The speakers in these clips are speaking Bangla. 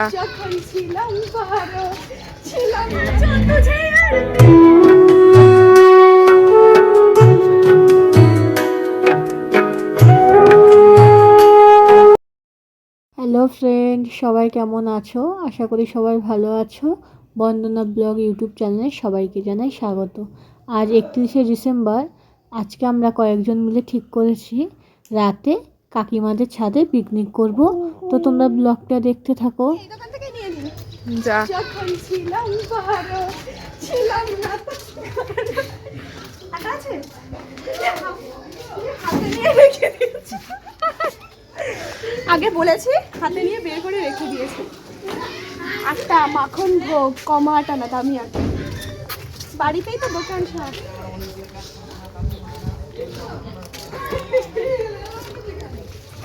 যখন ছিলাম ভারত ছিলাম তুঝে হ্যালো ফ্রেন্ড, সবাই কেমন আছো? আশা করি সবাই ভালো আছো। বন্দনা ব্লগ ইউটিউব চ্যানেলে সবাইকে জানাই স্বাগত। আজ 31শে ডিসেম্বর। আজকে আমরা কয়েকজন মিলে ঠিক করেছি রাতে কাকিমাদের ছাদে পিকনিক করব। তো তোমরা ব্লগটা দেখতে থাকো। যা যখন ছিলাম ভারত ছিলাম না আছে হাতে নিয়ে রেখে দিয়েছি। আগে বলেছি হাতে নিয়ে বের করে রেখে দিয়েছি। আটা মাখন ভোগ কমা আটা না দামি আটা, বাড়িতেই তো দোকান সব।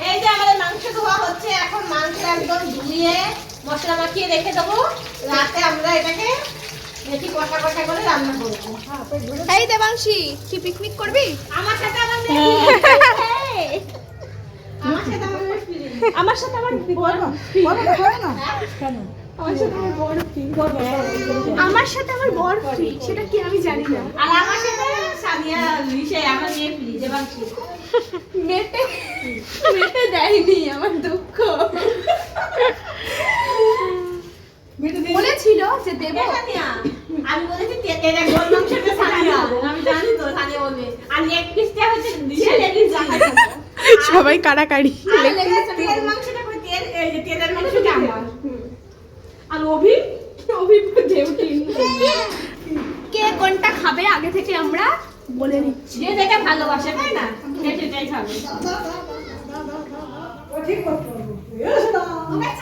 এই যে আমাদের মাংস ধোয়া হচ্ছে, এখন মাংস একদম ধুয়ে মশলা মাখিয়ে রেখে দেবো। রাতে আমরা এটাকে বেশি কষা কষা করে রান্না করবো। এই দেবাংশী, কি পিকনিক করবি? আমার সাথে আমার আমার সাথে আমার আমার সাথে আমার বড় আমার সাথে আমার বর ফ্রি, সেটা কি আমি জানি না। আর আমার সাথে সানিয়া লিশে আমার মেয়ে প্লিজ এবার কি মেটে মেটে দেয়নি, আমার দুঃখ। বলেছিল যে দেব। সানিয়া আমি বলেছি তেলের গোল মাংসটা সানিয়া, আমি জানি তো সানিয়া বলবে। আর লেগ পিসটা হচ্ছে লিশে লেগিস জানা সবাই কাড়াকাড়ি। তেলের মাংসটা কই তেল, এই যে তেলের মাংসটা আমার। আর অভি ডিউটি কে কোনটা খাবে আগে থেকে আমরা বলে নিচ্ছি। যে যেটা ভালোবাসে তাই না, সেটাই খাবে।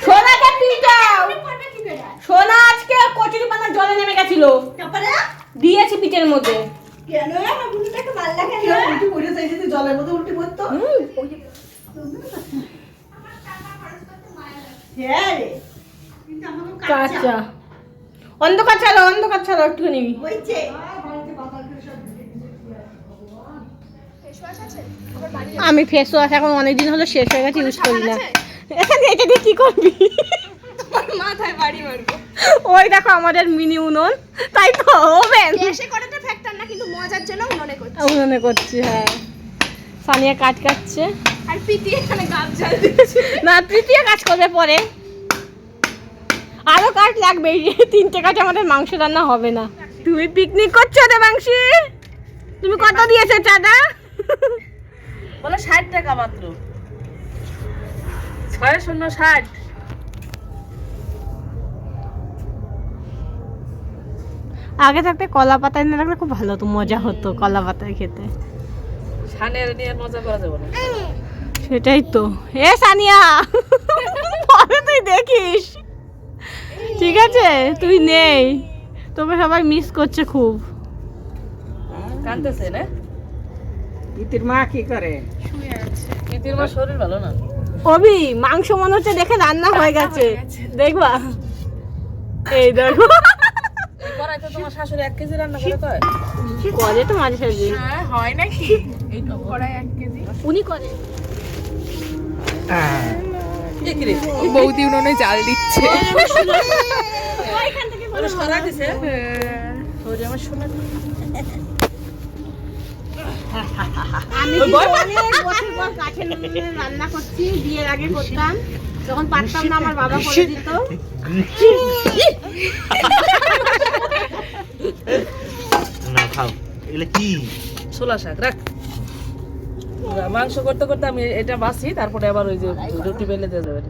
সোনাকে পিটাও। সোনা আজকে কচুরি পানা জলে নেমে গেছিল, তারপরে দিয়েছি পিঠের মধ্যে। কেন আমার বুনুটাকে ভাল লাগে না? উল্টি পড়ে যাইছে, তুই জলের মধ্যে উল্টি পড়তো। হ্যাঁ রে, কাঁচা অন্ধকার ছাড়ো একটুখানি। হইছে। আমি ফেস ওয়াশ এখন অনেকদিন হলো শেষ হয়ে গেছে, ইউজ করি না। এখানে এটা দিয়ে কি করবি? মাথায় বাড়ি মারবো। ওই দেখো আমাদের মিনি উনুন, তাই তো ওভেন এসে করাটা ফ্যাক্টর না, কিন্তু মজার জন্য মনে করছি। উনুনে করছি। হ্যাঁ, সানিয়া কাজ কাটছে আর পিটি এখানে গাছ জ্বাল দিচ্ছে। না, তৃতীয় কাজ করবে পরে। আরো কাজ লাগবে, এই 3টে কাজ আমাদের মাংস রান্না হবে না। তুমি পিকনিক করছো দেবাংশী? তুমি কত দিয়েছো চাঁদা? বলো 60 টাকা মাত্র। 6060। আগে থাকতে কলা পাতায় না রাখলে খুব ভালো হতো, মজা হতো কলা পাতায় খেতে। সানের নিয়ে মজা করা যাবে না। সেটাই তো। এ সানিয়া, পরে তুই দেখিস, ঠিক আছে? তুই নেই, তোকে সবাই মিস করছে খুব। কাঁদতেছে না? ইতির মা কি করে? ইতির মা শরীর ভালো না। অভি, মাংস মনে হচ্ছে দেখে রান্না হয়ে গেছে, দেখবা। এই দেখো, এই করাই তো তোমার শাশুড়ি 1 কেজি রান্না করে কয়? করে তো মাঝে সাঝে। হ্যাঁ, হয় নাকি? এই তো কড়াই 1 কেজি। উনি করে। এই কি রে? বৌদি উনুনে জাল দিচ্ছে। ওইখান থেকে ওরে সরা দিছে। ওরে আমার সোনা। আমি কিন্তু অনেক বছর পর কাঠের উনুনে রান্না করছি, বিয়ের আগে করতাম, তখন পারতাম না, আমার বাবা করে দিত। না খাও, এগুলো কি? ছোলা শাক রাখ। মাংস করতে করতে আমি এটা বাছি, তারপরে আবার ওই যে রুটি বেলে দিয়ে দেবে।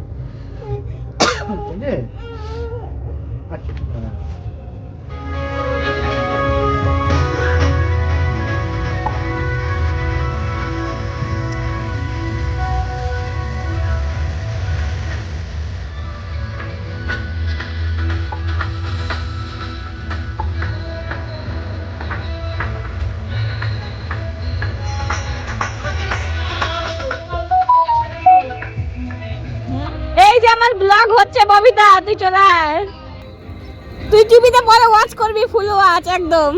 এই যে আমার ব্লগ হচ্ছে ববিতা, তুই চলে আয়। তুই টিভিতে পরে ওয়াচ করবি, ফুল ওয়াচ একদম।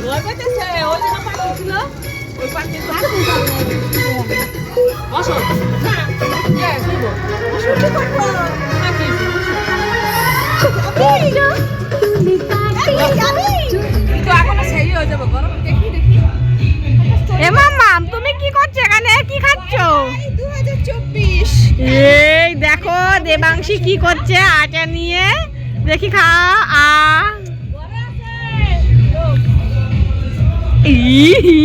ভয় পেতেছে? বসো ইয়ে, শুইবো। বসো। না, কি হয়েছে? তো এখনো সেই হয়ে যাবে গরম দেখি দেখি এ মাম্মাম তুমি কি করছো এখানে কি খাচ্ছো 2024 এই দেখো দেবাংশী কি করছে আটা নিয়ে দেখি খা আ ইহি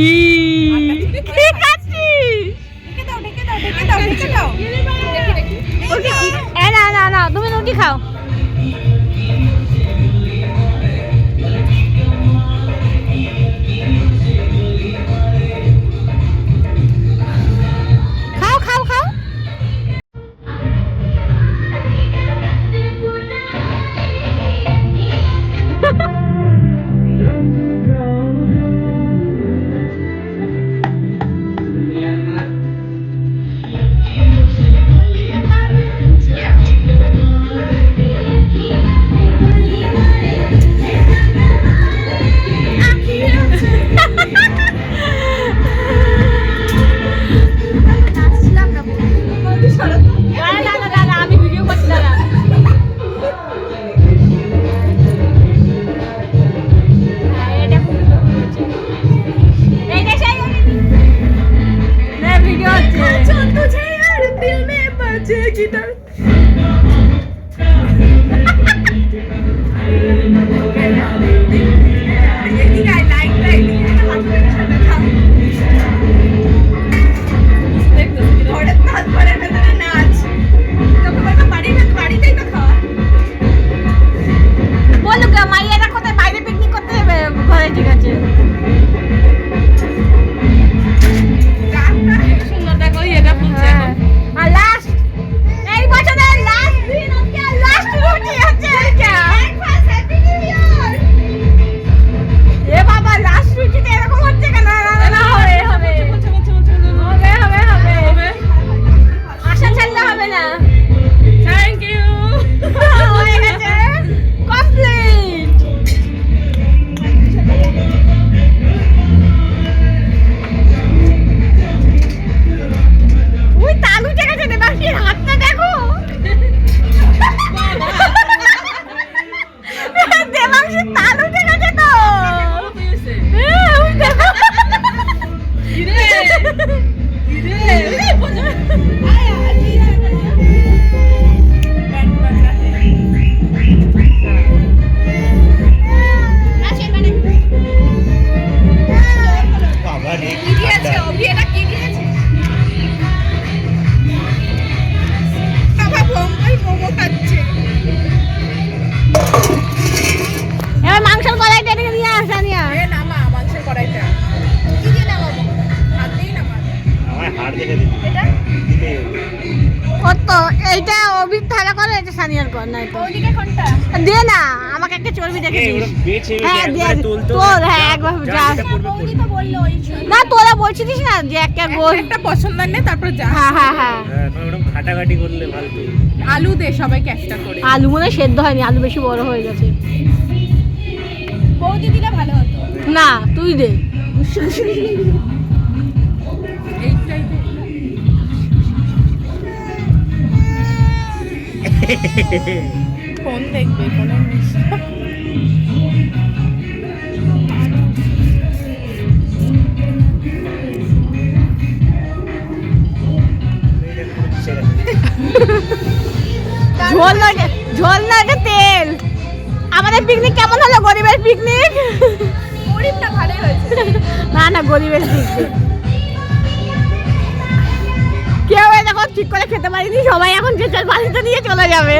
কি খাচ্ছিস ঢেকে দাও এ না না না তুমি রুটি খাও খাও খাও খাও দাঁড়া আমি ভিডিও করছি দাঁড়া ভিডিও হচ্ছে বলো গা মাইয়ারা কোথায় বাইরে পিকনিক করতে যাবে ঘরে ঠিক আছে সুন্দর দেখো এটা ফুলছে এখন। আর লাস্ট এই বছরের লাস্ট দিন আজকে লাস্ট রুটি হচ্ছে এটা এ বাবা লাস্ট রুটিতে এরকম হচ্ছে কেন না না না হবে হবে বলছে, বলছে, বলছে, বলছে, বলছে। হবে হবে হবে হবে। আশা ছাড়লে হবে না Thank you. হয়ে গেছে কমপ্লিট উই তালু থেকে যেতে বাকি হাতটা দেখো দেবাংশী তালু থেকে যেত কি হয়েছে? উই দেখো কিরে? কিরে? বলছে, বাবা রে এবার মাংসের কড়াইটা এদিকে নিয়ে আসা নিয়ে আস। মাংসের কড়াইটা আমার হাড় দেখে দিবি দিলে ও তো এইটা অভির থালা করে এটা সানিয়ার কর নাই তো দে না আমাকে একটা চর্বি দেখে এই দিস ওরা বেছে হ্যাঁ দিয়ে একবারে তুলতো তোর হ্যাঁ একবার যা না তোরা বলছিস না যে একটা গোল একটা পছন্দ নেই তারপর যা হ্যাঁ হ্যাঁ হ্যাঁ হ্যাঁ না ওরকম খাটাখাটি করলে ভালো তো আলু দে সবাইকে একটা করে আলু মনে হয় সেদ্ধ হয়নি আলু বেশি বড় হয়ে গেছে বৌদি দিলে ভালো হতো না তুই দে এইটাই দে ফোন দেখবে ফোনে ঝোল লাগে তেল আমাদের পিকনিক কেমন হলো গরিবের পিকনিক গরিবটা ভালোই হয়েছে না না গরিবের পিকনিক কেউ দেখো ঠিক করে খেতে পারিনি সবাই এখন যে যার বাড়িতে নিয়ে চলে যাবে